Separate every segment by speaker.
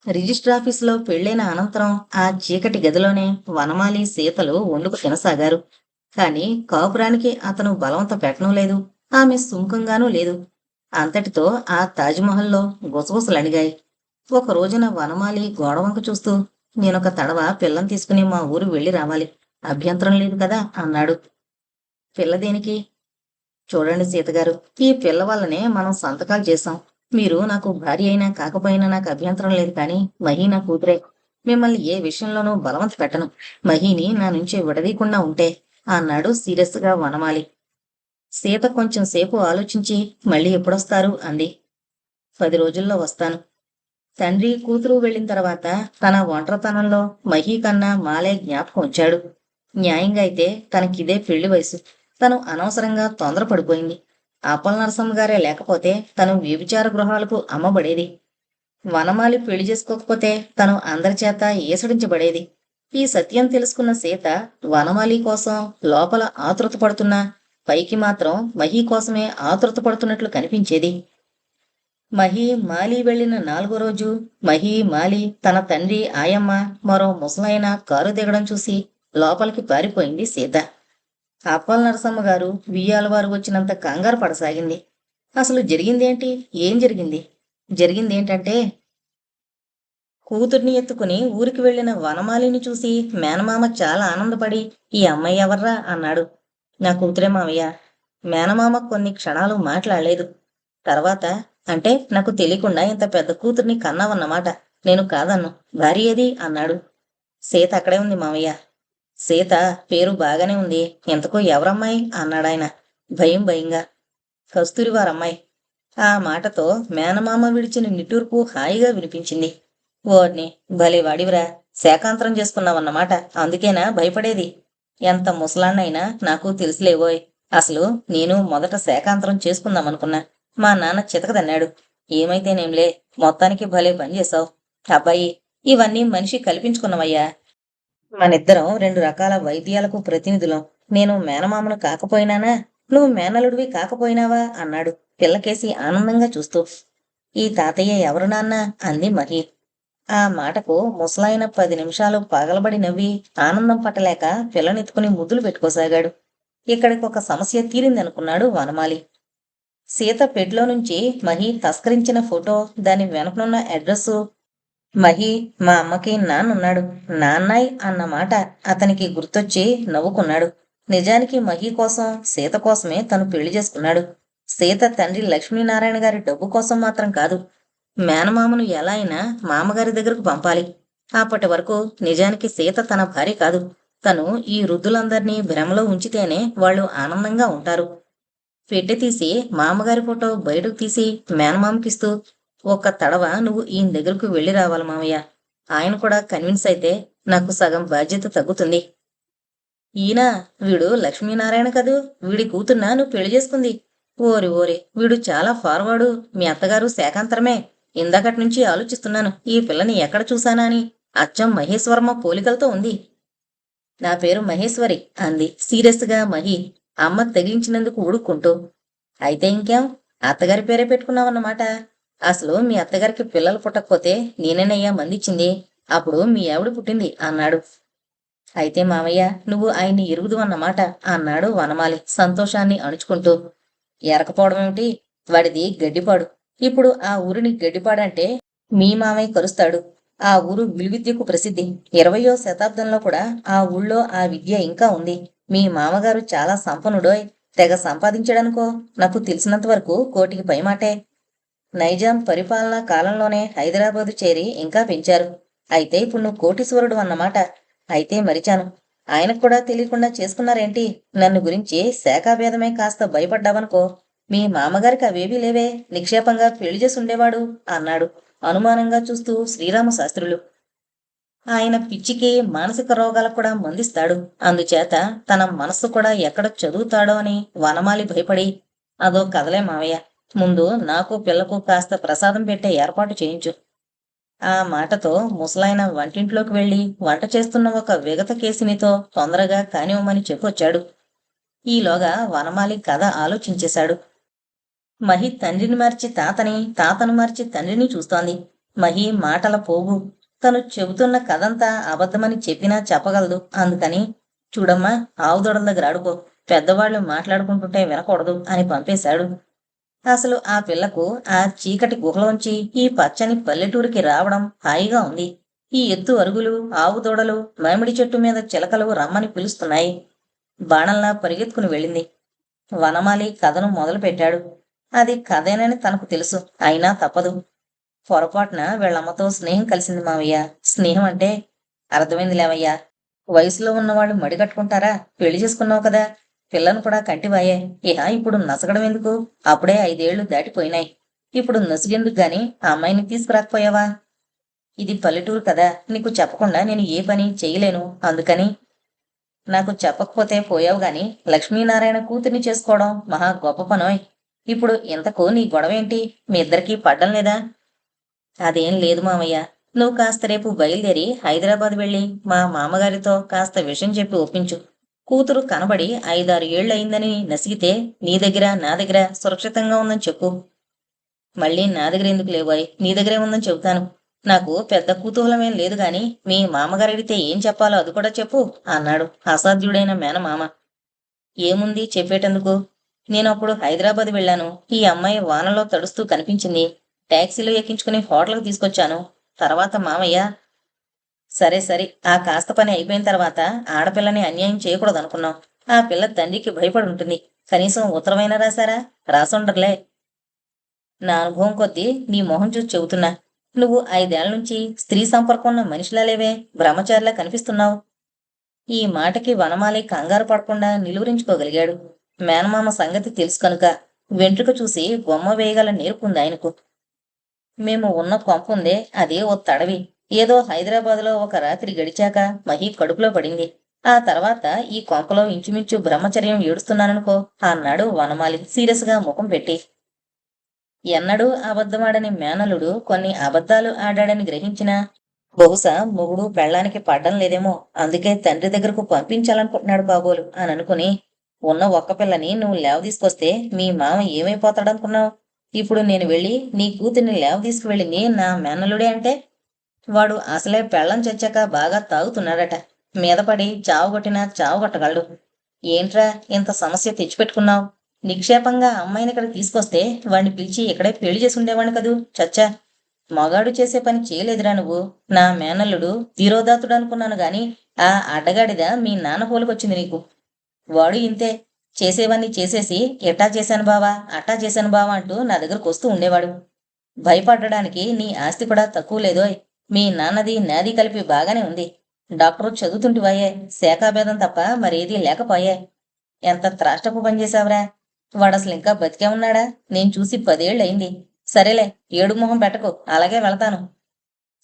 Speaker 1: Register ఆఫీసులో పెళ్లైన అనంతరం ఆ చీకటి గదిలోనే వనమాలి సీతలు వండుకు తినసాగారు. కాని కాపురానికి అతను బలవంత పెట్టనూ లేదు, ఆమె సుముఖంగానూ లేదు. అంతటితో ఆ తాజ్మహల్లో గుసగుసలణిగాయి. ఒక రోజున వనమాలి గోడవంక చూస్తూ, నేనొక తడవ పిల్లని తీసుకుని మా ఊరు వెళ్ళి రావాలి. అభ్యంతరం లేదు కదా అన్నాడు. పిల్ల దేనికి? చూడండి సీతగారు, ఈ పిల్ల వల్లనే మనం సంతకాలు చేశాం. మీరు నాకు భార్య అయినా కాకపోయినా నాకు అభ్యంతరం లేదు, కానీ మహీ నా కూతురే. మిమ్మల్ని ఏ విషయంలోనూ బలవంత పెట్టను. మహీని నా నుంచి విడదీయకుండా ఉంటే అన్నాడు సీరియస్ గా వనమాలి. సీత కొంచెం సేపు ఆలోచించి మళ్ళీ ఎప్పుడొస్తారు అంది. 10 రోజుల్లో వస్తాను. తండ్రి కూతురు వెళ్ళిన తర్వాత తన ఒంటరితనంలో మహీ కన్నా మాలే జ్ఞాపకం ఉంచాడు. న్యాయంగా అయితే తనకిదే పెళ్లి వయసు. తను అనవసరంగా తొందరపడిపోయింది. అప్పల నరసమ్మ గారే లేకపోతే తను వ్యభిచార గృహాలకు అమ్మబడేది. వనమాలి పెళ్లి చేసుకోకపోతే తను అందరి చేత ఏసడించబడేది. ఈ సత్యం తెలుసుకున్న సీత వనమాలి కోసం లోపల ఆతృత పడుతున్నా పైకి మాత్రం మహీ కోసమే ఆతృత పడుతున్నట్లు కనిపించేది. మహీ మాలి వెళ్లిన 4వ రోజు మహీ మాలి తన తండ్రి ఆయమ్మ మరో ముసలాయన కారు దిగడం చూసి లోపలికి పారిపోయింది సీత. అప్పల నరసమ్మ గారు వియ్యాలవారు వచ్చినంత కంగారు పడసాగింది. అసలు జరిగిందేంటి? ఏం జరిగింది? జరిగిందేంటంటే, కూతుర్ని ఎత్తుకుని ఊరికి వెళ్లిన వనమాలిని చూసి మేనమామ చాలా ఆనందపడి, ఈ అమ్మాయి ఎవర్రా అన్నాడు. నా కూతురే మావయ్య. మేనమామ కొన్ని క్షణాలు మాట్లాడలేదు. తర్వాత, అంటే నాకు తెలియకుండా ఇంత పెద్ద కూతుర్ని కన్నావన్నమాట. నేను కాదన్ను. భార్య ఏది అన్నాడు. సీత అక్కడే ఉంది మావయ్య. సీత పేరు బాగానే ఉంది. ఇంతకు ఎవరమ్మాయి అన్నాడాయన భయంగా. కస్తూరివారమ్మాయి. ఆ మాటతో మేనమామ విడిచిన నిట్టూర్పు హాయిగా వినిపించింది. ఓర్ని భలే వాడివిరా, శాకాంతరం చేసుకున్నావన్నమాట. అందుకేనా భయపడేది? ఎంత ముసలాన్నైనా నాకు తెలుసులేవోయ్. అసలు నేను మొదట శాకాంతరం చేసుకుందామనుకున్నా. మా నాన్న చితకదన్నాడు. ఏమైతేనేంలే, మొత్తానికి భలే పని చేశావు. అబ్బాయి, ఇవన్నీ మనిషి కల్పించుకున్నవయ్యా. మనిద్దరం 2 రకాల వైద్యాలకు ప్రతినిధులం. నేను మేనమామను కాకపోయినానా, నువ్వు మేనలుడివి కాకపోయినావా అన్నాడు పిల్లకేసి ఆనందంగా చూస్తూ. ఈ తాతయ్య ఎవరు నాన్న అంది మహి. ఆ మాటకు ముసలాయన 10 నిమిషాలు పగలబడి నవ్వి ఆనందం పట్టలేక పిల్లనెత్తుకుని ముద్దులు పెట్టుకోసాగాడు. ఇక్కడికొక సమస్య తీరిందనుకున్నాడు వనమాలి. సీత పెట్లో నుంచి మహి తస్కరించిన ఫోటో, దాని వెనకనున్న అడ్రస్సు. మహి, మా అమ్మకి నాన్నున్నాడు. నాన్నాయ్ అన్న మాట అతనికి గుర్తొచ్చి నవ్వుకున్నాడు. నిజానికి మహి కోసం, సీత కోసమే తను పెళ్లి చేసుకున్నాడు. సీత తండ్రి లక్ష్మీనారాయణ గారి డబ్బు కోసం మాత్రం కాదు. మేనమామను ఎలా అయినా మామగారి దగ్గరకు పంపాలి. అప్పటి వరకు నిజానికి సీత తన భార్య కాదు. తను ఈ వృద్ధులందర్నీ భ్రమలో ఉంచితేనే వాళ్ళు ఆనందంగా ఉంటారు. పెట్టె తీసి మామగారి ఫోటో బయటకు తీసి మేనమామకిస్తూ, ఒక్క తడవ నువ్వు ఈయన దగ్గరకు వెళ్ళి రావాలి మామయ్య. ఆయన కూడా కన్విన్స్ అయితే నాకు సగం బాధ్యత తగ్గుతుంది. ఈయన, వీడు లక్ష్మీనారాయణ కదూ, వీడి కూతున్నా నువ్వు పెళ్లి చేసుకుంది. ఓరి వీడు చాలా ఫార్వర్డు. మీ అత్తగారు శాకాంతరమే. ఇందాకటి నుంచి ఆలోచిస్తున్నాను, ఈ పిల్లని ఎక్కడ చూశానా అని. అచ్చం మహేశ్వరమ్మ పోలికలతో ఉంది. నా పేరు మహేశ్వరి అంది సీరియస్ గా మహి, అమ్మ తెగించినందుకు ఉడుక్కుంటూ. అయితే ఇంకేం, అత్తగారి పేరే పెట్టుకున్నావన్నమాట. అసలు మీ అత్తగారికి పిల్లలు పుట్టకపోతే నేనేనయ్యా మందిచ్చింది. అప్పుడు మీ ఆవిడ పుట్టింది అన్నాడు. అయితే మావయ్య, నువ్వు ఆయన్ని ఎరుగుదు అన్నమాట అన్నాడు వనమాలి సంతోషాన్ని అణుచుకుంటూ. ఎరకపోవడమేమిటి? వాడిది గడ్డిపాడు. ఇప్పుడు ఆ ఊరిని గడ్డిపాడంటే మీ మామయ్య కరుస్తాడు. ఆ ఊరు విలువిద్యకు ప్రసిద్ధి. 20వ శతాబ్దంలో కూడా ఆ ఊళ్ళో ఆ విద్య ఇంకా ఉంది. మీ మామగారు చాలా సంపన్నుడోయ్. తెగ సంపాదించాడనుకో. నాకు తెలిసినంత వరకు కోటికి పైమాటే. నైజాం పరిపాలనా కాలంలోనే హైదరాబాదు చేరి ఇంకా పెంచారు. అయితే ఇప్పుడు నువ్వు కోటీశ్వరుడు అన్నమాట. అయితే మరిచాను. ఆయనకు కూడా తెలియకుండా చేసుకున్నారేంటి? నన్ను గురించి శాఖాభేదమే కాస్త భయపడ్డావనుకో. మీ మామగారికి అవేవీ లేవే, నిక్షేపంగా పెళ్లి చేసి ఉండేవాడు అన్నాడు అనుమానంగా చూస్తూ శ్రీరామశాస్త్రులు. ఆయన పిచ్చికి మానసిక రోగాలకు కూడా మందిస్తాడు. అందుచేత తన మనస్సు కూడా ఎక్కడ చదువుతాడో అని వనమాలి భయపడి, అదో కదలే మావయ్య, ముందు నాకు పిల్లకు కాస్త ప్రసాదం పెట్టే ఏర్పాటు చేయించు. ఆ మాటతో ముసలాయన వంటింట్లోకి వెళ్లి వంట చేస్తున్న ఒక విగత కేసినితో తొందరగా కానివ్వమని చెప్పొచ్చాడు. ఈలోగా వనమాలి కథ ఆలోచించేశాడు. మహి తండ్రిని మార్చి తాతని, తాతను మార్చి తండ్రిని చూస్తోంది. మహి మాటల పోగు. తను చెబుతున్న కథంతా అబద్ధమని చెప్పినా చెప్పగలదు. అందుకని చూడమ్మా, ఆవు దొడల దగ్గర ఆడుకో, పెద్దవాళ్ళు మాట్లాడుకుంటుంటే వినకూడదు అని పంపేశాడు. అసలు ఆ పిల్లకు ఆ చీకటి గుహలోంచి ఈ పచ్చని పల్లెటూరికి రావడం హాయిగా ఉంది. ఈ ఎత్తు అరుగులు, ఆవు దూడలు, మామిడి చెట్టు మీద చిలకలు రమ్మని పిలుస్తున్నాయి. బాణంలా పరిగెత్తుకుని వెళ్ళింది. వనమాలి కథను మొదలుపెట్టాడు. అది కథేనని తనకు తెలుసు. అయినా తప్పదు. పొరపాటున వీళ్ళమ్మతో స్నేహం కలిసింది మావయ్య. స్నేహం అంటే అర్థమైంది లేవయ్యా. వయసులో ఉన్నవాళ్ళు మడిగట్టుకుంటారా? పెళ్లి చేసుకున్నావు కదా, పిల్లను కూడా కంటివాయే. ఇహ ఇప్పుడు నసగడం ఎందుకు? అప్పుడే 5 ఏళ్లు దాటిపోయినాయి. ఇప్పుడు నసుగెందుకు గాని ఆ అమ్మాయిని తీసుకురాకపోయావా? ఇది పల్లెటూరు కదా, నీకు చెప్పకుండా నేను ఏ పని చేయలేను. అందుకని నాకు చెప్పకపోతే పోయావు గాని లక్ష్మీనారాయణ కూతుర్ని చేసుకోవడం మహా గొప్ప పనోయ్. ఇప్పుడు ఇంతకు నీ గొడవేంటి? మీ ఇద్దరికీ పడ్డం లేదా? అదేం లేదు మామయ్య. నువ్వు కాస్త రేపు బయలుదేరి హైదరాబాద్ వెళ్ళి మా మామగారితో కాస్త విషయం చెప్పి ఒప్పించు. కూతురు కనబడి 5, 6 ఏళ్ళు అయిందని నసిగితే నీ దగ్గర నా దగ్గర సురక్షితంగా ఉందని చెప్పు. మళ్ళీ నా దగ్గర ఎందుకు లేవాయ్, నీ దగ్గరే ఉందని చెబుతాను. నాకు పెద్ద కుతూహలమేం లేదు గాని మీ మామగారడిగితే ఏం చెప్పాలో అది కూడా చెప్పు అన్నాడు అసాధ్యుడైన మేనమామ. ఏముంది చెప్పేటందుకు? నేనప్పుడు హైదరాబాద్ వెళ్ళాను. ఈ అమ్మాయి వానలో తడుస్తూ కనిపించింది. టాక్సీలో ఎక్కించుకుని హోటల్కి తీసుకొచ్చాను. తర్వాత మామయ్య, సరే సరే, ఆ కాస్త పని అయిపోయిన తర్వాత ఆడపిల్లని అన్యాయం చేయకూడదనుకున్నాం. ఆ పిల్ల తండ్రికి భయపడి ఉంటుంది. కనీసం ఉత్తరమైనా రాశారా? రాసుండర్లే. నా అనుభవం కొద్దీ నీ మొహం చూసి చెబుతున్నా. నువ్వు 5 ఏళ్ల నుంచి స్త్రీ సంపర్కం ఉన్న మనిషిలా లేవే, బ్రహ్మచారిలా కనిపిస్తున్నావు. ఈ మాటకి వనమాలి కంగారు పడకుండా నిలువరించుకోగలిగాడు. మేనమామ సంగతి తెలుసు కనుక వెంట్రుక చూసి బొమ్మ వేయగల నేర్పుంది ఆయనకు. మేము ఉన్న కొంపుందే, అది ఓ తడవి. ఏదో హైదరాబాదులో ఒక రాత్రి గడిచాక మహి కడుపులో పడింది. ఆ తర్వాత ఈ కొంపలో ఇంచుమించు బ్రహ్మచర్యం ఏడుస్తున్నాననుకో అన్నాడు వనమాలి సీరియస్ గా ముఖం పెట్టి. ఎన్నడూ అబద్ధమాడని మేనలుడు కొన్ని అబద్ధాలు ఆడాడని గ్రహించినా బహుశా మొగుడు పెళ్ళానికి పడ్డం లేదేమో, అందుకే తండ్రి దగ్గరకు పంపించాలనుకుంటున్నాడు కాబోలు అని అనుకుని, ఉన్న ఒక్క పిల్లని నువ్వు లేవ తీసుకొస్తే మీ మామ ఏమైపోతాడనుకున్నావు? ఇప్పుడు నేను వెళ్ళి నీ కూతుర్ని లేవ తీసుకువెళ్ళింది నా మేనలుడే అంటే వాడు అసలే పెళ్ళం చచ్చాక బాగా తాగుతున్నాడట. మీదపడి చావుగొట్టినా చావుగొట్టగలడు. ఏంట్రా ఇంత సమస్య తెచ్చిపెట్టుకున్నావు? నిక్షేపంగా అమ్మాయిని ఇక్కడ తీసుకొస్తే వాడిని పిలిచి ఇక్కడే పెళ్లి చేసి ఉండేవాడిని కదూ. చచ్చా, మగాడు చేసే పని చేయలేదురా నువ్వు. నా మేనల్లుడు ధీరోదాతుడు అనుకున్నాను గాని ఆ అడ్డగాడిద మీ నాన్న పోలికొచ్చింది నీకు. వాడు ఇంతే, చేసేవన్నీ చేసేసి ఎట్టా చేశాను బావా, అట్టా చేశాను బావా అంటూ నా దగ్గరకు వస్తూ ఉండేవాడు. భయపడడానికి నీ ఆస్తి కూడా తక్కువ లేదోయ్. మీ నాన్నది నాది కలిపి బాగానే ఉంది. డాక్టరు చదువుతుంటివాయే, శాఖాభేదం తప్ప మరేదీ లేకపోయే. ఎంత త్రాష్టపు పనిచేశావురా. వాడసలు ఇంకా బతికే ఉన్నాడా? నేను చూసి 10 ఏళ్ళయింది. సరేలే, ఏడు మొహం పెట్టకు, అలాగే వెళతాను.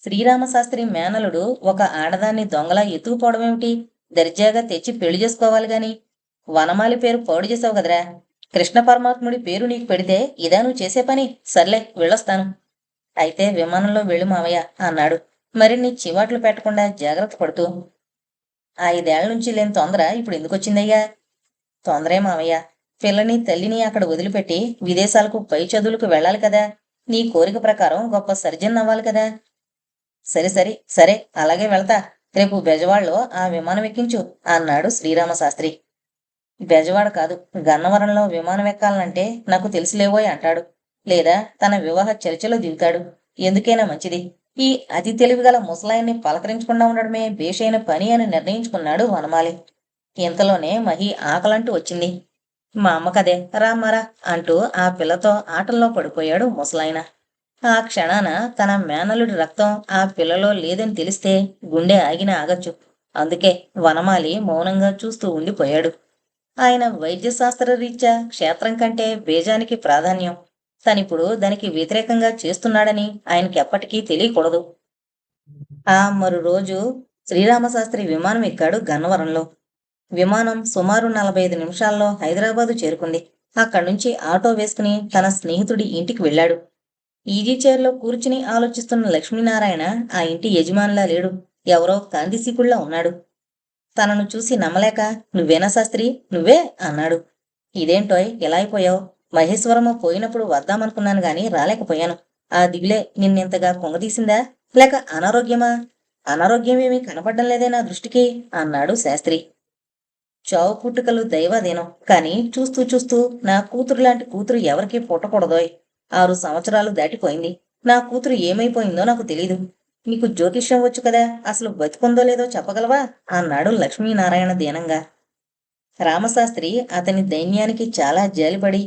Speaker 1: శ్రీరామశాస్త్రి మేనలుడు ఒక ఆడదాన్ని దొంగలా ఎత్తుకుపోవడమేమిటి? దర్జాగా తెచ్చి పెళ్లి చేసుకోవాలి గాని. వనమాలి పేరు పాడు చేసావు కదరా. కృష్ణ పరమాత్ముడి పేరు నీకు పెడితే ఇదా నువ్వు చేసే పని? సర్లే, వెళ్ళొస్తాను. అయితే విమానంలో వెళ్ళు మావయ్య అన్నాడు మరిన్ని చివాట్లు పెట్టకుండా జాగ్రత్త పడుతూ. 5 ఏళ్ల నుంచి లేని తొందర ఇప్పుడు ఎందుకొచ్చిందయ్యా? తొందరే మావయ్య, పిల్లని తల్లిని అక్కడ వదిలిపెట్టి విదేశాలకు పై చదువులకు వెళ్ళాలి కదా. నీ కోరిక ప్రకారం గొప్ప సర్జన్ అవ్వాలి కదా. సరే సరే సరే, అలాగే వెళ్తా. రేపు బెజవాడలో ఆ విమానం ఎక్కించు అన్నాడు శ్రీరామశాస్త్రి. బెజవాడ కాదు, గన్నవరంలో విమానం ఎక్కాలంటే నాకు తెలిసిలేవోయ్ అంటాడు. లేదా తన వివాహ చర్చలో దిగుతాడు. ఎందుకైనా మంచిది. ఈ అతి తెలివిగల ముసలాయన్ని పలకరించకుండా ఉండడమే బేషైన పని అని నిర్ణయించుకున్నాడు వనమాలి. ఇంతలోనే మహి ఆకలంటూ వచ్చింది. మా అమ్మకదే, రామ్మరా అంటూ ఆ పిల్లతో ఆటల్లో పడిపోయాడు ముసలాయన. ఆ క్షణాన తన మేనలుడి రక్తం ఆ పిల్లలో లేదని తెలిస్తే గుండె ఆగిన ఆగచ్చు. అందుకే వనమాలి మౌనంగా చూస్తూ ఉండిపోయాడు. ఆయన వైద్యశాస్త్ర రీత్యా క్షేత్రం కంటే బేజానికి ప్రాధాన్యం. తనిప్పుడు దానికి వ్యతిరేకంగా చేస్తున్నాడని ఆయనకి ఎప్పటికీ తెలియకూడదు. ఆ మరు రోజు శ్రీరామశాస్త్రి విమానం ఎక్కాడు గన్నవరంలో. విమానం సుమారు 45 నిమిషాల్లో హైదరాబాదు చేరుకుంది. అక్కడ్నుంచి ఆటో వేసుకుని తన స్నేహితుడి ఇంటికి వెళ్ళాడు. ఈజీ చైర్లో కూర్చుని ఆలోచిస్తున్న లక్ష్మీనారాయణ ఆ ఇంటి యజమానిలా లేడు. ఎవరో కాంతిసీకుళ్లా ఉన్నాడు. తనను చూసి నమ్మలేక, నువ్వేనా శాస్త్రి, నువ్వే అన్నాడు. ఇదేంటోయ్ ఇలా అయిపోయావు? మహేశ్వరమ్మ పోయినప్పుడు వద్దామనుకున్నాను గాని రాలేకపోయాను. ఆ దిగులే నిన్నెంతగా కుంగదీసిందా? లేక అనారోగ్యమా? అనారోగ్యమేమీ కనపడ్డం లేదే నా దృష్టికి అన్నాడు శాస్త్రి. చావు పుట్టుకలు దైవాధీనం. కాని చూస్తూ చూస్తూ నా కూతురులాంటి కూతురు ఎవరికీ పుట్టకూడదోయ్. 6 సంవత్సరాలు దాటిపోయింది. నా కూతురు ఏమైపోయిందో నాకు తెలీదు. నీకు జ్యోతిష్యం వచ్చు కదా, అసలు బతికుందో లేదో చెప్పగలవా అన్నాడు లక్ష్మీనారాయణ దీనంగా. రామశాస్త్రి అతని దైన్యానికి చాలా జాలిపడి,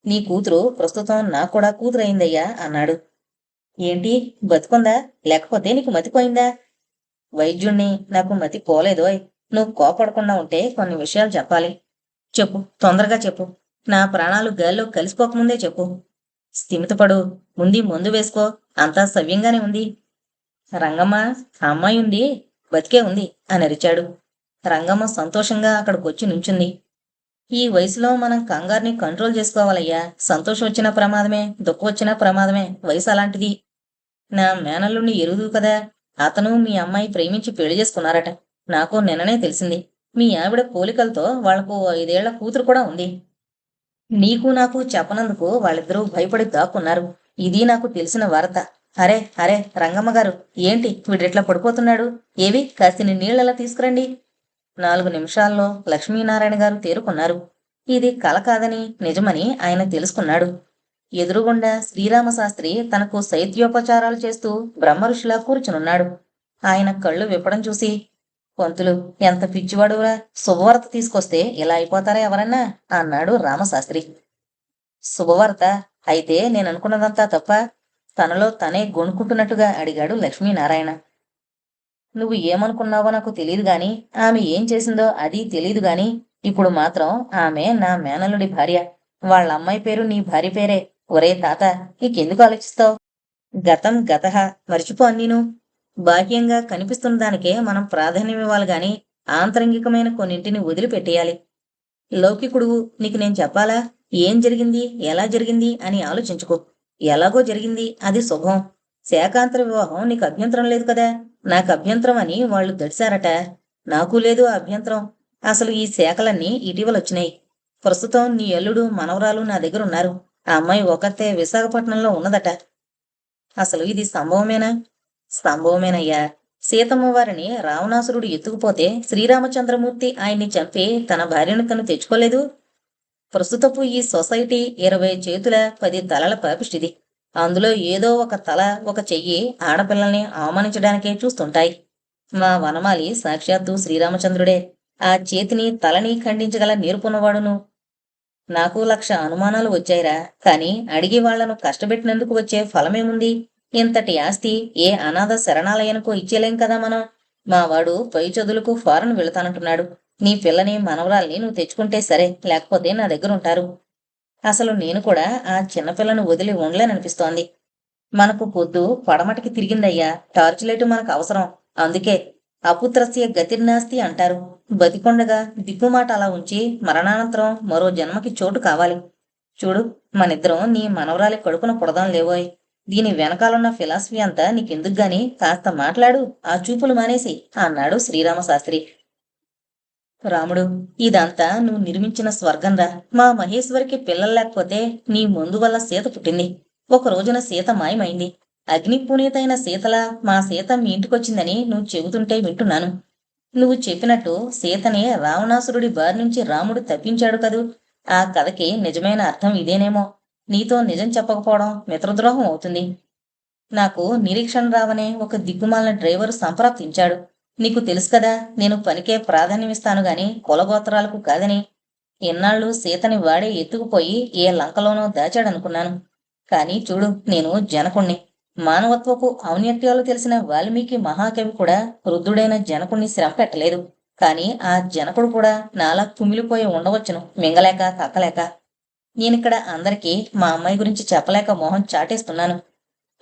Speaker 1: నీ కూతురు ప్రస్తుతం నాకు కూడా కూతురయిందయ్యా అన్నాడు. ఏంటి, బతుకుందా? లేకపోతే నీకు మతిపోయిందా? వైద్యుణ్ణి, నాకు మతి పోలేదోయ్. నువ్వు కోపడకుండా ఉంటే కొన్ని విషయాలు చెప్పాలి. చెప్పు, తొందరగా చెప్పు. నా ప్రాణాలు గాల్లో కలిసిపోకముందే చెప్పు. స్థిమితపడు, ముందు మందు వేసుకో. అంతా సవ్యంగానే ఉంది. రంగమ్మ, ఆ అమ్మాయి ఉంది, బతికే ఉంది అని అరిచాడు. రంగమ్మ సంతోషంగా అక్కడికొచ్చి నుంచుంది. ఈ వయసులో మనం కంగారుని కంట్రోల్ చేసుకోవాలయ్యా. సంతోషం వచ్చినా ప్రమాదమే, దుఃఖం వచ్చినా ప్రమాదమే. వయసు అలాంటిది. నా మేనల్లుణ్ణి ఎరుదు కదా. అతను మీ అమ్మాయి ప్రేమించి పెళ్లి చేసుకున్నారట. నాకు నిన్ననే తెలిసింది. మీ ఆవిడ పోలికలతో వాళ్లకు 5 ఏళ్ల కూతురు కూడా ఉంది. నీకు నాకు చెప్పనందుకు వాళ్ళిద్దరూ భయపడి దాక్కున్నారు. ఇది నాకు తెలిసిన వార్త. అరే అరే రంగమ్మగారు, ఏంటి వీడిట్లా పడిపోతున్నాడు? ఏవి కాసిని నీళ్ళలా తీసుకురండి. 4 నిమిషాల్లో లక్ష్మీనారాయణ గారు తేరుకున్నారు. ఇది కల కాదని నిజమని ఆయన తెలుసుకున్నాడు. ఎదురుగుండా శ్రీరామశాస్త్రి తనకు శైత్యోపచారాలు చేస్తూ బ్రహ్మఋషిలా కూర్చునున్నాడు. ఆయన కళ్ళు విప్పడం చూసి, పంతులు, ఎంత పిచ్చివాడురా, శుభవార్త తీసుకొస్తే ఇలా అయిపోతారా ఎవరన్నా అన్నాడు రామశాస్త్రి. శుభవార్త అయితే నేననుకున్నదంతా తప్ప? తనలో తనే గొణుకుంటున్నట్టుగా అడిగాడు లక్ష్మీనారాయణ. నువ్వు ఏమనుకున్నావో నాకు తెలియదు గాని, ఆమె ఏం చేసిందో అది తెలీదు గాని, ఇప్పుడు మాత్రం ఆమె నా మేనల్లుడి భార్య. వాళ్ళ అమ్మాయి పేరు నీ భార్య పేరే. ఒరే తాత, నీకెందుకు ఆలోచిస్తావు? గతం గతః, మర్చిపో అన్నీను. బాహ్యంగా కనిపిస్తున్న దానికే మనం ప్రాధాన్యమివ్వాలి గాని ఆంతరంగికమైన కొన్నింటిని వదిలిపెట్టేయాలి. లౌకికుడువు, నీకు నేను చెప్పాలా? ఏం జరిగింది, ఎలా జరిగింది అని ఆలోచించుకో. ఎలాగో జరిగింది, అది శుభం. శాకాంతర వివాహం నీకు అభ్యంతరం లేదు కదా. నాకు అభ్యంతరం అని వాళ్ళు దడిశారట. నాకు లేదు ఆ అభ్యంతరం. అసలు ఈ శాఖలన్నీ ఇటీవలొచ్చినాయి. ప్రస్తుతం నీ అల్లుడు మనవరాలు నా దగ్గరున్నారు. ఆ అమ్మాయి ఒకతే విశాఖపట్నంలో ఉన్నదట. అసలు ఇది సంభవమేనా? సంభవమేనయ్యా. సీతమ్మ వారిని రావణాసురుడు ఎత్తుకుపోతే శ్రీరామచంద్రమూర్తి ఆయన్ని చంపి తన భార్యను తను తెచ్చుకోలేదు. ప్రస్తుతపు ఈ సొసైటీ 20 చేతుల 10 తలల పాపిష్టిది. అందులో ఏదో ఒక తల, ఒక చెయ్యి ఆడపిల్లల్ని అవమానించడానికే చూస్తుంటాయి. మా వనమాలి సాక్షాత్తు శ్రీరామచంద్రుడే. ఆ చేతిని తలని ఖండించగల నేర్పున్నవాడును. నాకు 1,00,000 అనుమానాలు వచ్చాయిరా. కాని అడిగి వాళ్లను కష్టపెట్టినందుకు వచ్చే ఫలమేముంది? ఇంతటి ఆస్తి ఏ అనాథ శరణాలయానికో ఇచ్చేలేం కదా మనం. మావాడు పై చదువులకు ఫారెన్ వెళతానంటున్నాడు. నీ పిల్లని మనవరాల్ని నువ్వు తెచ్చుకుంటే సరే, లేకపోతే నా దగ్గరుంటారు. అసలు నేను కూడా ఆ చిన్నపిల్లను వదిలి ఉండలేననిపిస్తోంది. మనకు పొద్దు పడమటికి తిరిగిందయ్యా. టార్చ్ లైటు మనకు అవసరం. అందుకే అపుత్రస్య గతిర్నాస్తి అంటారు. బతికొండగా దిక్కుమాట అలా ఉంచి మరణానంతరం మరో జన్మకి చోటు కావాలి. చూడు, మనిద్దరం నీ మనవరాలి కడుపున పుడదాం లేవోయ్. దీని వెనకాలన్న ఫిలాసఫీ అంతా నీకెందుకు గాని కాస్త మాట్లాడు, ఆ చూపులు మానేసి అన్నాడు శ్రీరామశాస్త్రి. రాముడు, ఇదంతా నువ్వు నిర్మించిన స్వర్గంరా. మా మహేశ్వరికి పిల్లలు లేకపోతే నీ ముందు వల్ల సీత పుట్టింది. ఒక రోజున సీత మాయమైంది. అగ్నిపునీతైన సీతలా మా సీత మీ ఇంటికొచ్చిందని నువ్వు చెబుతుంటే వింటున్నాను. నువ్వు చెప్పినట్టు సీతని రావణాసురుడి బారి నుంచి రాముడు తప్పించాడు కదూ. ఆ కథకి నిజమైన అర్థం ఇదేనేమో. నీతో నిజం చెప్పకపోవడం మిత్రద్రోహం అవుతుంది. నాకు నిరీక్షణ రావనే ఒక దిక్కుమాలిన డ్రైవరు సంప్రాప్తించాడు. నీకు తెలుసు కదా, నేను పనికే ప్రాధాన్యమిస్తాను గాని కులగోత్రాలకు కాదని. ఇన్నాళ్ళు సీతని వాడే ఎత్తుకుపోయి ఏ లంకలోనో దాచాడనుకున్నాను. కాని చూడు, నేను జనకుణ్ణి. మానవత్వపు ఔన్నత్యాలు తెలిసిన వాల్మీకి మహాకవి కూడా వృద్ధుడైన జనకుణ్ణి శ్రమ పెట్టలేదు. కాని ఆ జనకుడు కూడా నాలా కుమిలిపోయి ఉండవచ్చును, మింగలేక కక్కలేక. నేనిక్కడ అందరికీ మా అమ్మాయి గురించి చెప్పలేక మొహం చాటేస్తున్నాను.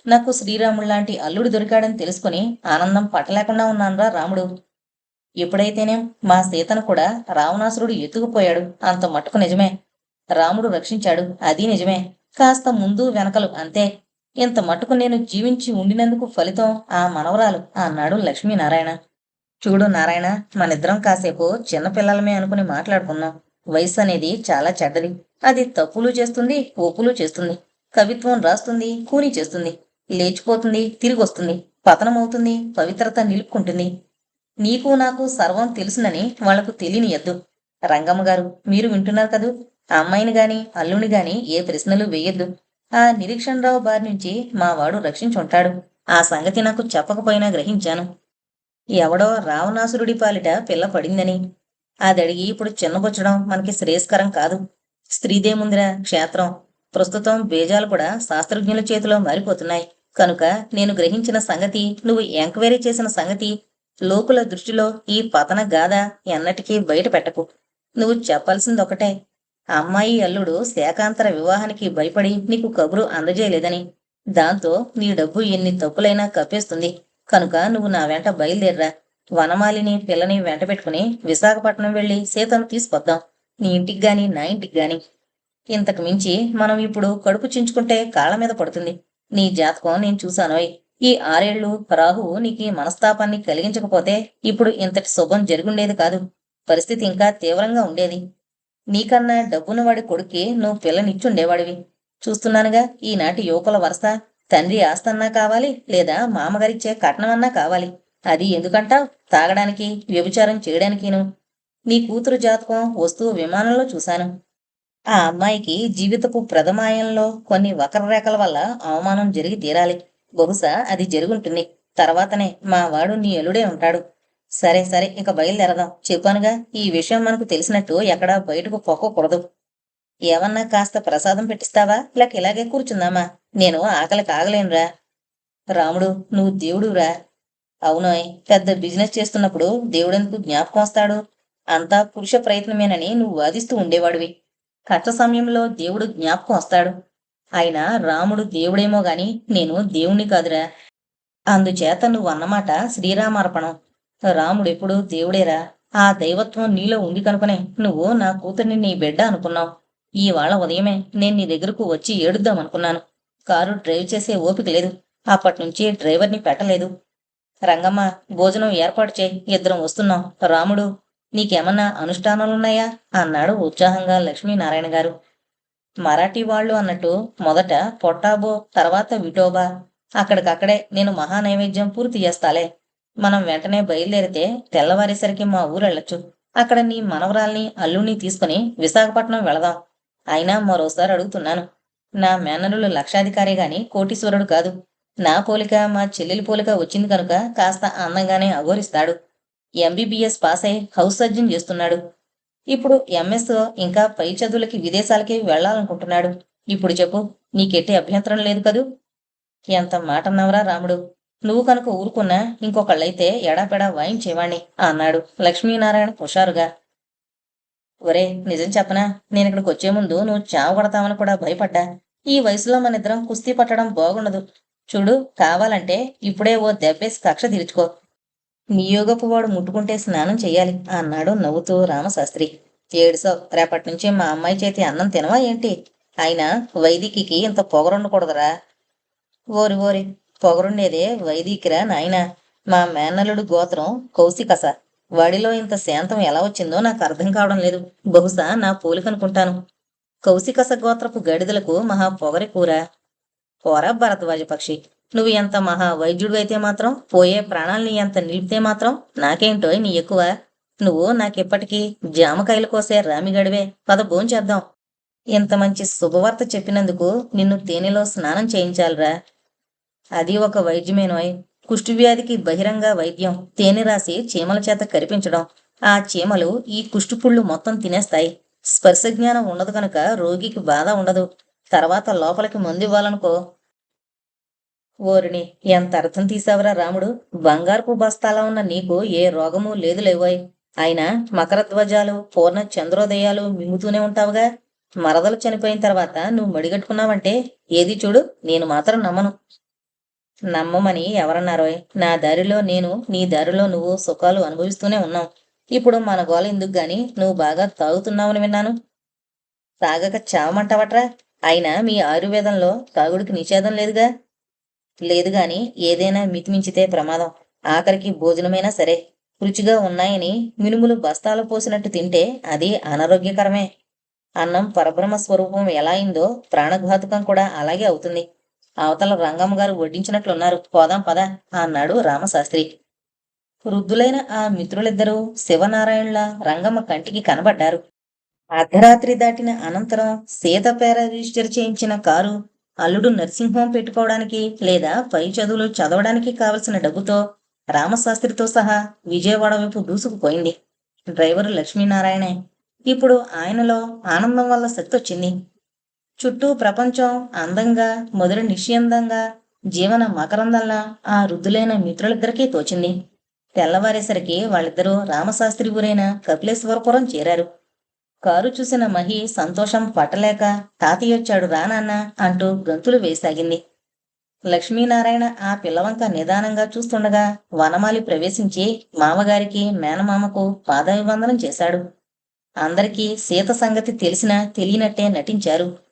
Speaker 1: నాకు శ్రీరాముళ్లాంటి అల్లుడు దొరికాడని తెలుసుకుని ఆనందం పట్టలేకుండా ఉన్నాన్రా రాముడు. ఎప్పుడైతేనేం మా సీతను కూడా రావణాసురుడు ఎత్తుకుపోయాడు, అంత మట్టుకు నిజమే. రాముడు రక్షించాడు, అది నిజమే. కాస్త ముందు వెనకలు అంతే. ఇంత మట్టుకు నేను జీవించి ఉండినందుకు ఫలితం ఆ మనవరాలు అన్నాడు లక్ష్మీనారాయణ. చూడు నారాయణ, మనిద్దరం కాసేపు చిన్నపిల్లలమే అనుకుని మాట్లాడుకున్నాం. వయస్సు అనేది చాలా చెడ్డది. అది తప్పులు చేస్తుంది, ఒప్పులు చేస్తుంది. కవిత్వం రాస్తుంది, కూని చేస్తుంది, లేచిపోతుంది, తిరిగొస్తుంది, పతనమవుతుంది, పవిత్రత నిలుపుకుంటుంది. నీకు నాకు సర్వం తెలుసునని వాళ్లకు తెలియనియద్దు. రంగమ్మ గారు, మీరు వింటున్నారు కదూ? ఆ అమ్మాయిని గాని అల్లుని గాని ఏ ప్రశ్నలు వేయొద్దు. ఆ నిరీక్షణరావు బారి నుంచి మా వాడు రక్షించుంటాడు. ఆ సంగతి నాకు చెప్పకపోయినా గ్రహించాను. ఎవడో రావణాసురుడి పాలిట పిల్ల పడిందని అదడిగి ఇప్పుడు చిన్నబుచ్చడం మనకి శ్రేయస్కరం కాదు. స్త్రీదేముందిరా, క్షేత్రం. ప్రస్తుతం బీజాలు కూడా శాస్త్రజ్ఞుల చేతిలో మారిపోతున్నాయి. కనుక నేను గ్రహించిన సంగతి, నువ్వు ఎంక్వైరీ చేసిన సంగతి లోకుల దృష్టిలో ఈ పతన గాథ ఎన్నటికీ బయట పెట్టకు. నువ్వు చెప్పాల్సిందొకటే, ఆ అమ్మాయి అల్లుడు శాకాంతర వివాహానికి భయపడి నీకు కబురు అందజేయలేదని. దాంతో నీ డబ్బు ఎన్ని తప్పులైనా కప్పేస్తుంది. కనుక నువ్వు నా వెంట బయలుదేర్రా. వనమాలిని పిల్లని వెంట పెట్టుకుని విశాఖపట్నం వెళ్లి సీతను తీసుకొద్దాం. నీ ఇంటికి గాని నా ఇంటికి గాని. ఇంతకు మించి మనం ఇప్పుడు కడుపు చించుకుంటే కాళ్ళ మీద పడుతుంది. నీ జాతకం నేను చూశానోయ్. ఈ 6 ఏళ్లు రాహువు నీకు ఈ మనస్తాపాన్ని కలిగించకపోతే ఇప్పుడు ఇంతటి శుభం జరుగుండేది కాదు. పరిస్థితి ఇంకా తీవ్రంగా ఉండేది. నీకన్నా డబ్బున్న వాడి కొడుక్కి నువ్వు పిల్లనిచ్చుండేవాడివి. చూస్తున్నానుగా ఈనాటి యువకుల వరస. తండ్రి ఆస్తన్నా కావాలి, లేదా మామగారిచ్చే కట్నమన్నా కావాలి. అది ఎందుకంటావ్? తాగడానికి, వ్యభిచారం చేయడానికిను. నీ కూతురు జాతకం వస్తూ విమానంలో చూశాను. ఆ అమ్మాయికి జీవితపు ప్రథమాయంలో కొన్ని వక్రరేఖల వల్ల అవమానం జరిగి తీరాలి. బహుశా అది జరుగుంటుంది. తర్వాతనే మా వాడు నీ అల్లుడే ఉంటాడు. సరే సరే, ఇక బయలుదేరదాం. చెప్పానుగా, ఈ విషయం మనకు తెలిసినట్టు ఎక్కడా బయటకు పొక్కకూడదు. ఏమన్నా కాస్త ప్రసాదం పెట్టిస్తావా, లేక ఇలాగే కూర్చుందామా? నేను ఆకలి కాగలేనురా. రాముడు, నువ్వు దేవుడురా. అవునోయ్, పెద్ద బిజినెస్ చేస్తున్నప్పుడు దేవుడెందుకు జ్ఞాపకం వస్తాడు? అంతా పురుష ప్రయత్నమేనని నువ్వు వాదిస్తూ ఉండేవాడివి. కష్ట సమయంలో దేవుడు జ్ఞాపకం వస్తాడు. అయినా రాముడు దేవుడేమో గాని నేను దేవుణ్ణి కాదురా. అందుచేత నువ్వన్నమాట శ్రీరామార్పణం. రాముడెప్పుడు దేవుడేరా. ఆ దైవత్వం నీలో ఉంది కనుకనే నువ్వు నా కూతుర్ని నీ బిడ్డ అనుకున్నావు. ఇవాళ ఉదయమే నేను నీ దగ్గరకు వచ్చి ఏడుద్దామనుకున్నాను. కారు డ్రైవ్ చేసే ఓపిక లేదు. అప్పట్నుంచి డ్రైవర్ని పెట్టలేదు. రంగమ్మ, భోజనం ఏర్పాటు చేయి, ఇద్దరం వస్తున్నాం. రాముడు, నీకేమన్నా అనుష్ఠానాలున్నాయా అన్నాడు ఉత్సాహంగా లక్ష్మీనారాయణ గారు. మరాఠీ వాళ్ళు అన్నట్టు మొదట పొట్టాబో, తర్వాత విఠోబా. అక్కడికక్కడే నేను మహానైవేద్యం పూర్తి చేస్తాలే. మనం వెంటనే బయలుదేరితే తెల్లవారేసరికి మా ఊరెళ్ళొచ్చు. అక్కడ నీ మనవరాల్ని అల్లుణ్ణి తీసుకుని విశాఖపట్నం వెళదాం. అయినా మరోసారి అడుగుతున్నాను, నా మేనరులు లక్షాధికారి గాని కోటీశ్వరుడు కాదు. నా పోలిక మా చెల్లెలి పోలిక వచ్చింది కనుక కాస్త అందంగానే అఘోరిస్తాడు. ఎంబీబీఎస్ పాస్ అయి హౌస్ సర్జన్ చేస్తున్నాడు. ఇప్పుడు ఎంఎస్, ఇంకా పై చదువులకి విదేశాలకి వెళ్లాలనుకుంటున్నాడు. ఇప్పుడు చెప్పు, నీకెట్టి అభ్యంతరం లేదు కదూ? ఎంత మాటన్నవరా రాముడు. నువ్వు కనుక ఊరుకున్నా ఇంకొకళ్ళైతే ఎడాపెడా వాయించేవాణ్ణి అన్నాడు లక్ష్మీనారాయణ హుషారుగా. ఒరే, నిజం చెప్పనా, నేనిక్కడికి వచ్చే ముందు నువ్వు చావు కొడతావని కూడా భయపడ్డా. ఈ వయసులో మనిద్దరం కుస్తీ పట్టడం బాగుండదు. చూడు, కావాలంటే ఇప్పుడే ఓ దెబ్బేసి కక్ష తీర్చుకో. నియోగపు వాడు ముట్టుకుంటే స్నానం చెయ్యాలి అన్నాడు నవ్వుతూ రామశాస్త్రి. ఏడుసావ్, రేపట్నుంచి మా అమ్మాయి చేతి అన్నం తినవా ఏంటి? అయినా వైదికికి ఇంత పొగరుండకూడదురా. ఓరి ఓరి, పొగరుండేదే వైదికిరా నాయనా. మా మేనల్లుడు గోత్రం కౌశికస. వాడిలో ఇంత శాంతం ఎలా వచ్చిందో నాకు అర్థం కావడం లేదు. బహుశా నా పోలికనుకుంటాను. కౌశికస గోత్రపు గడిదలకు మహా పొగరి కూర. పోరా భరద్వాజ పక్షి, నువ్వు ఎంత మహా వైద్యుడు అయితే మాత్రం, పోయే ప్రాణాల్ని ఎంత నిలిపితే మాత్రం నాకేంటో నీ ఎక్కువ. నువ్వు నాకెప్పటికీ జామకాయలు కోసే రామిగడివే. పద భోంచేద్దాం. ఇంత మంచి శుభవార్త చెప్పినందుకు నిన్ను తేనెలో స్నానం చేయించాలిరా. అది ఒక వైద్యమేనోయ్. కుష్ఠవ్యాధికి బహిరంగ వైద్యం తేనె రాసి చీమల చేత కరిపించడం. ఆ చీమలు ఈ కుష్ఠుపుళ్ళు మొత్తం తినేస్తాయి. స్పర్శ జ్ఞానం ఉండదు కనుక రోగికి బాధ ఉండదు. తర్వాత లోపలికి మందివ్వాలనుకో. ఓరిని, ఎంత అర్థం తీసావురా రాముడు. బంగారపు బస్తాలా ఉన్న నీకు ఏ రోగమూ లేదు లేవోయ్. అయినా మకరధ్వజాలు, పూర్ణ చంద్రోదయాలు మింగుతూనే ఉంటావుగా. మరదలు చనిపోయిన తర్వాత నువ్వు మడిగట్టుకున్నావంటే ఏది చూడు, నేను మాత్రం నమ్మను. నమ్మమని ఎవరన్నారోయ్? నా దారిలో నేను, నీ దారిలో నువ్వు సుఖాలు అనుభవిస్తూనే ఉన్నాం. ఇప్పుడు మన గోల ఎందుకు గాని, నువ్వు బాగా తాగుతున్నావని విన్నాను. తాగక చావమంటావట్రా? అయినా మీ ఆయుర్వేదంలో తాగుడికి నిషేధం లేదుగా. లేదుగాని ఏదైనా మితిమించితే ప్రమాదం. ఆఖరికి భోజనమైనా సరే రుచిగా ఉన్నాయని మినుములు బస్తాలు పోసినట్టు తింటే అది అనారోగ్యకరమే. అన్నం పరబ్రహ్మ స్వరూపం ఎలా అయిందో ప్రాణఘాతుకం కూడా అలాగే అవుతుంది. అవతల రంగమ్మ గారు వడ్డించినట్లున్నారు, పోదాం పద అన్నాడు రామశాస్త్రి. వృద్ధులైన ఆ మిత్రులిద్దరూ శివనారాయణుల రంగమ్మ కంటికి కనబడ్డారు. అర్ధరాత్రి దాటిన అనంతరం సీత పేర రిజిస్టర్ చేయించిన కారు అల్లుడు నర్సింగ్ హోం పెట్టుకోవడానికి లేదా పై చదువులు చదవడానికి కావలసిన డబ్బుతో రామశాస్త్రితో సహా విజయవాడ వైపు దూసుకుపోయింది. డ్రైవరు లక్ష్మీనారాయణే. ఇప్పుడు ఆయనలో ఆనందం వల్ల శక్తొచ్చింది. చుట్టూ ప్రపంచం అందంగా, మొదటి నిశ్చయందంగా, జీవన మకరందంలా ఆ వృద్ధులైన మిత్రులిద్దరికీ తోచింది. తెల్లవారేసరికి వాళ్ళిద్దరూ రామశాస్త్రి ఊరైన కపిలేశ్వరపురం చేరారు. కారు చూసిన మహి సంతోషం పట్టలేక తాతయ్యొచ్చాడు రా నాన్న అంటూ గంతులు వేసాగింది. లక్ష్మీనారాయణ ఆ పిల్లవంక నిదానంగా చూస్తుండగా వనమాలి ప్రవేశించి మామగారికి మేనమామకు పాదాభివందనం చేశాడు. అందరికీ సీత సంగతి తెలిసినా తెలియనట్టే నటించారు.